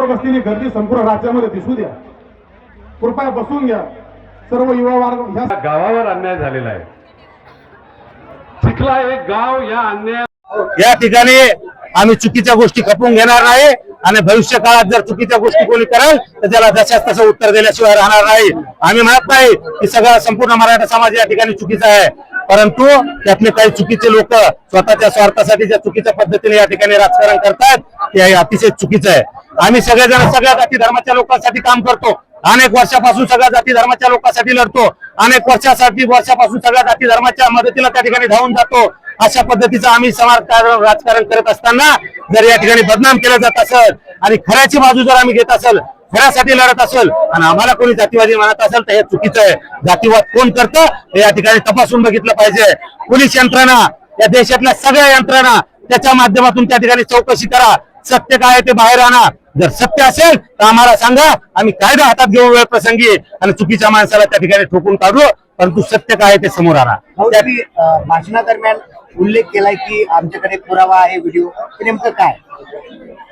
बसलेली गर्दी संपूर्ण राज्यामध्ये दिसू द्या. कृपया बसून घ्या. सर्व युवा वर्ग ह्या गावावर अन्याय झालेला आहे. चिखला एक गाव या अन्याय या ठिकाणी आम्ही चुकीच्या गोष्टी खपवून घेणार नाही आणि भविष्य काळात जर चुकीच्या गोष्टी कोणी करेल तर त्याला जशाच तसं उत्तर दिल्याशिवाय राहणार नाही. आम्ही म्हणत नाही की सगळा संपूर्ण मराठा समाज या ठिकाणी चुकीचा आहे, परंतु त्यातले काही चुकीचे लोक स्वतःच्या स्वार्थासाठी ज्या चुकीच्या पद्धतीने या ठिकाणी राजकारण करतात ते अतिशय चुकीचं आहे. आम्ही सगळेजण सगळ्या जाती धर्माच्या लोकांसाठी काम करतो. अनेक वर्षापासून सगळ्या जाती धर्माच्या लोकांसाठी लढतो. अनेक वर्षापासून सगळ्या जाती धर्माच्या मदतीला त्या ठिकाणी धावून जातो. अशा पद्धतीचं आम्ही समाजकारण राजकारण करत असताना जर या ठिकाणी बदनाम केलं जात असेल आणि खऱ्याची बाजू जर आम्ही घेत असेल, खऱ्यासाठी लढत असेल आणि आम्हाला कोणी जातीवादी म्हणत असेल तर हे चुकीचं आहे. जातीवाद कोण करतं हे या ठिकाणी तपासून बघितलं पाहिजे. पोलीस यंत्रणा, या देशातल्या सगळ्या यंत्रणा त्याच्या माध्यमातून त्या ठिकाणी चौकशी करा. सत्य काय ते बाहेर आणा. जर सत्य असेल तर आम्हाला सांगा, आम्ही कायदा हातात घेऊ वेळ प्रसंगी आणि चुकीच्या माणसाला त्या ठिकाणी ठोकून काढू, परंतु सत्य काय ते समोर आणा. भाषणादरम्यान उल्लेख केलाय की आमच्याकडे पुरावा आहे व्हिडिओ, नेमकं काय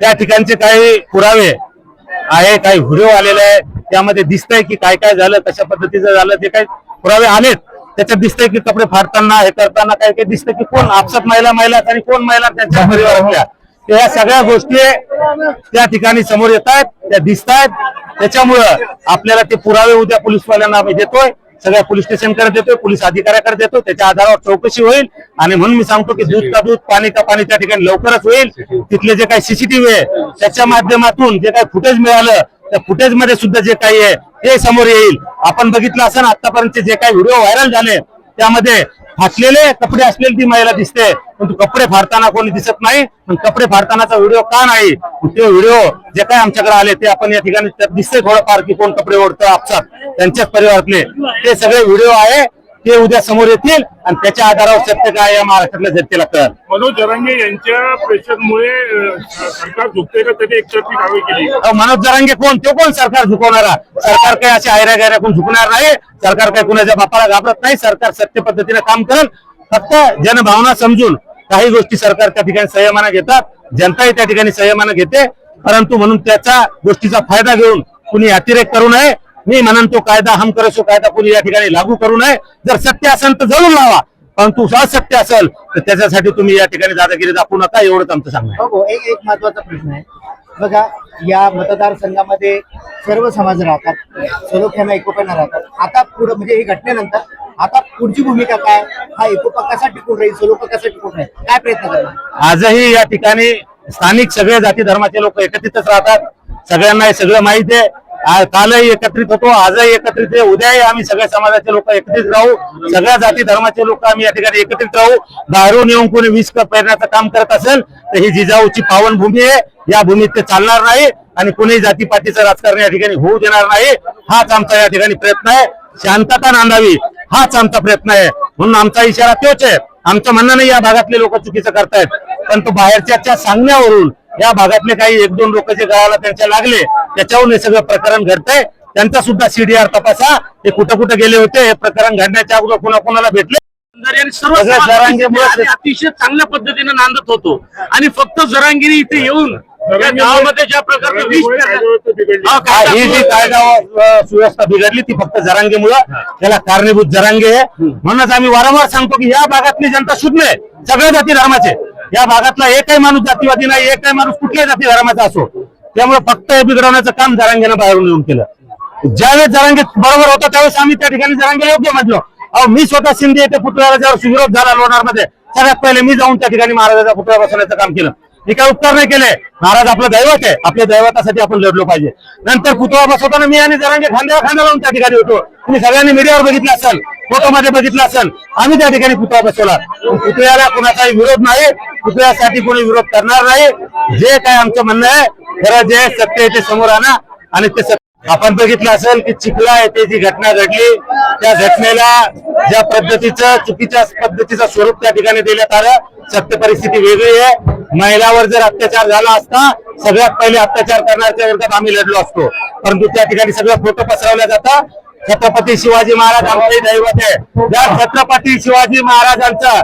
त्या ठिकाणचे काही पुरावे आहे, काही व्हिडिओ आलेले आहे, त्यामध्ये दिसतंय की काय काय झालं, कशा पद्धतीचं झालं, ते काही पुरावे आलेत. त्याच्यात दिसतंय की कपडे फाडताना हे करताना काही काही दिसतंय की कोण आपसात महिला आणि कोण महिला त्यांच्या परिवारातल्या, या सगळ्या गोष्टी त्या ठिकाणी समोर येत आहेत, त्या दिसत आहेत. त्याच्यामुळं आपल्याला ते पुरावे उद्या पोलीसवाल्यांना आम्ही देतोय, सगळ्या पोलीस स्टेशनकडे देतोय, पोलीस अधिकाऱ्याकडे देतो. त्याच्या आधारावर चौकशी होईल आणि म्हणून मी सांगतो की दूध का दूध पाणी का पाणी त्या ठिकाणी लवकरच होईल. तिथले जे काही सीसीटीव्ही आहे त्याच्या माध्यमातून जे काही फुटेज मिळालं त्या फुटेज मध्ये सुद्धा जे काही आहे ते समोर येईल. आपण बघितलं असं आतापर्यंत जे काही व्हिडिओ व्हायरल झाले त्यामध्ये फाटलेले कपडे असलेली ती महिला दिसते, पण कपडे फाडताना कोणी दिसत नाही. पण कपडे फाडतानाचा व्हिडिओ का नाही, ते व्हिडिओ जे काही आमच्याकडे आले ते आपण या ठिकाणी दिसते थोडंफार की कोण कपडे ओढतं आपसात त्यांच्याच परिवारातले, ते सगळे व्हिडिओ आहे ते उद्या समोर येतील आणि त्याच्या आधारावर सत्य काय या महाराष्ट्रातल्या जनतेला कळेल. मनोज जरांगे यांच्या प्रेशरमुळे सरकार झुकते का, त्यांनी एकतर्फी दावे केली. मनोज जरांगे कोण, तो कोण सरकार झुकवणारा? सरकार काही अशा आयऱ्या गायऱ्या कोण झुकणार नाही. सरकार काही कुणाच्या बापाला घाबरत नाही. सरकार सत्य पद्धतीने काम करेल. फक्त जनभावना समजून काही गोष्टी सरकार त्या ठिकाणी संयमानं घेतात, जनताही त्या ठिकाणी संयमानं घेते, परंतु म्हणून त्याचा गोष्टीचा फायदा घेऊन कुणी अतिरेक करू नये. मी म्हणून तो कायदा हम करे सो कायदा कोणी या ठिकाणी लागू करू नये. जर सत्य असेल तर जरूर लावा, परंतु असत्य असेल तर त्याच्यासाठी तुम्ही या ठिकाणी दादागिरी दाखवू नका, एवढंच आमचं सांगणं आहे. एक महत्वाचा प्रश्न आहे बघा, या मतदारसंघामध्ये सर्व समाज राहतात, सलोख्यानं एकोप्यानं राहतात. आता पुढे म्हणजे ही घटनेनंतर आता पुढची भूमिका काय, हा एकोपा कसा टिकून राहील, सलोखा कसा टिकून राहील, काय प्रयत्न करणार? आजही या ठिकाणी स्थानिक सगळे जाती धर्माचे लोक एकत्रितच राहतात. सगळ्यांना हे सगळं माहिती आहे. कालही एकत्रित होतो, आजही एकत्रित आहे, उद्याही आम्ही सगळ्या समाजाचे लोक एकत्रित राहू. सगळ्या जाती धर्माचे लोक आम्ही या ठिकाणी एकत्रित राहू. बाहेरून येऊन कोणी विष पेरण्याचं काम करत असेल तर ही जिजाऊची पावनभूमी आहे. या भूमीत ते चालणार नाही आणि कोणी जातीपातीचं राजकारण या ठिकाणी होऊ देणार नाही. हाच आमचा या ठिकाणी प्रयत्न आहे. शांतता नांदावी हाच आमचा प्रयत्न आहे. म्हणून आमचा इशारा तोच आहे. आमचं म्हणणं नाही या भागातले लोक चुकीचं करतायत, परंतु बाहेरच्या सांगण्यावरून या भागातले काही एक दोन लोक जे गावाला त्यांच्या लागले त्याच्यावरून हे सगळं प्रकरण घडतंय. त्यांचा सुद्धा सीडीआर तपासा. हे कुठं कुठं गेले होते, हे प्रकरण घडण्याच्या अगोदर कोणाकोणाला भेटले. सर्व अतिशय चांगल्या पद्धतीने नांदत होतो आणि फक्त जरांगिरी इथे येऊन गावामध्ये ज्या प्रकारचे ही जी कायदा सुव्यवस्था बिघडली ती फक्त जरांगेमुळे, त्याला कारणीभूत जरांगे आहे. म्हणूनच आम्ही वारंवार सांगतो की या भागातली जनता शुद्ध आहे, सगळ्या जाती धर्माचे. या भागातला एकही माणूस जातीवादी नाही, एकही माणूस कुठल्याही जाती धर्माचा असो. त्यामुळे फक्त हे बिघडवण्याचं काम जरांगेनं बाहेरून येऊन केलं. ज्यावेळेस जरांगे बरोबर होता त्यावेळेस आम्ही त्या ठिकाणी जरांगे योग्य म्हटलो. मी स्वतः शिंदे येथे पुतळ्याला ज्यावेळेस विरोध झाला लोणारमध्ये, सगळ्यात पहिले मी जाऊन त्या ठिकाणी महाराजाचा पुतळा बसवण्याचं काम केलं. मी काही उपकार नाही केले. महाराज आपलं दैवत आहे, आपल्या दैवतासाठी आपण लढलो पाहिजे. नंतर पुतळा बसवताना मी आणि जरांगे खांद्यावर खांदा लावून त्या ठिकाणी होतो. तुम्ही सगळ्यांनी मीडियावर बघितलं असेल, फोटोमध्ये बघितलं असेल. आम्ही त्या ठिकाणी पुतळा बसवला. पुतळ्याला कुणाचाही विरोध नाही, पुतळ्यासाठी कोणी विरोध करणार नाही. जे काय आमचं म्हणणं आहे खरं जे सत्य आहे ते समोर आणा आणि ते आपण बघितलं असेल की चिखला येथे जी घटना घडली त्या घटनेला ज्या पद्धतीचं चुकीच्या पद्धतीचं स्वरूप त्या ठिकाणी देण्यात आलं. सत्य परिस्थिती वेगळी आहे. महिलावर जर अत्याचार झाला असता सगळ्यात पहिले अत्याचार करण्याच्या विरोधात आम्ही लढलो असतो, परंतु त्या ठिकाणी सगळं फोटो पसरवल्या जातं. छत्रपती शिवाजी महाराज आमचे दैवत आहे. त्या छत्रपती शिवाजी महाराजांचा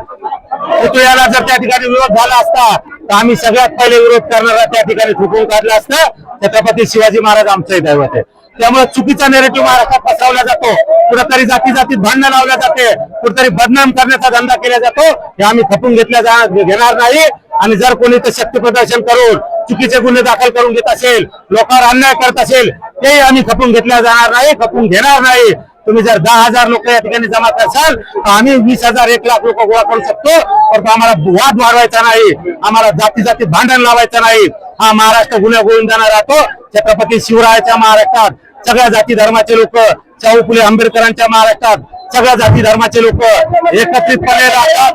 पुतळ्याला जर त्या ठिकाणी विरोध झाला असता तर आम्ही सगळ्यात पहिले विरोध करणारा त्या ठिकाणी थुकून काढलं असतं. छत्रपती शिवाजी महाराज आमचंही दैवत आहे. त्यामुळे चुकीचा नेरेटिव्ह महाराष्ट्रात पसरवला जातो. कुठेतरी जाती जातीत भांडणं लावल्या जाते, कुठेतरी बदनाम करण्याचा धंदा केला जातो. हे आम्ही खपून घेणार नाही. आणि जर कोणी ते शक्ती प्रदर्शन करून चुकीचे गुन्हे दाखल करून घेत असेल, लोकांवर अन्याय करत असेल, तेही आम्ही खपून घेतल्या जाणार नाही, खपून घेणार नाही. तुम्ही जर 10,000 लोक या ठिकाणी जमा करसाल तर आम्ही 20,000 1 लाख लोक गोळा करू शकतो. पण आम्हाला वाद वाढवायचा नाही, आम्हाला जाती जातीत भांडण लावायचं नाही. हा महाराष्ट्र गुन्हे गोविंदाना राहतो. छत्रपती शिवरायाच्या महाराष्ट्रात सगळ्या जाती धर्माचे लोक, शाहू फुले आंबेडकरांच्या महाराष्ट्रात सगळ्या जाती धर्माचे लोक एकत्रितपणे राहतात.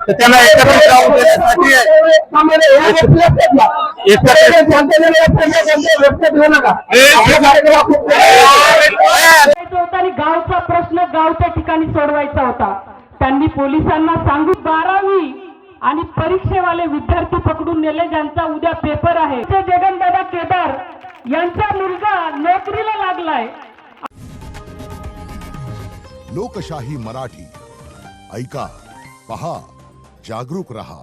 तर त्यांना एकत्रित राहून देण्यासाठी आणि गावचा प्रश्न गावच्या ठिकाणी सोडवायचा होता. त्यांनी पोलिसांना सांगून 12वी आणि परीक्षेवाले विद्यार्थी पकडून नेले, ज्यांचा उद्या पेपर आहे. जगनदादा केदार यांचा मुलगा नोकरीला लागलाय. लोकशाही मराठी ऐका, पहा, जागरूक रहा.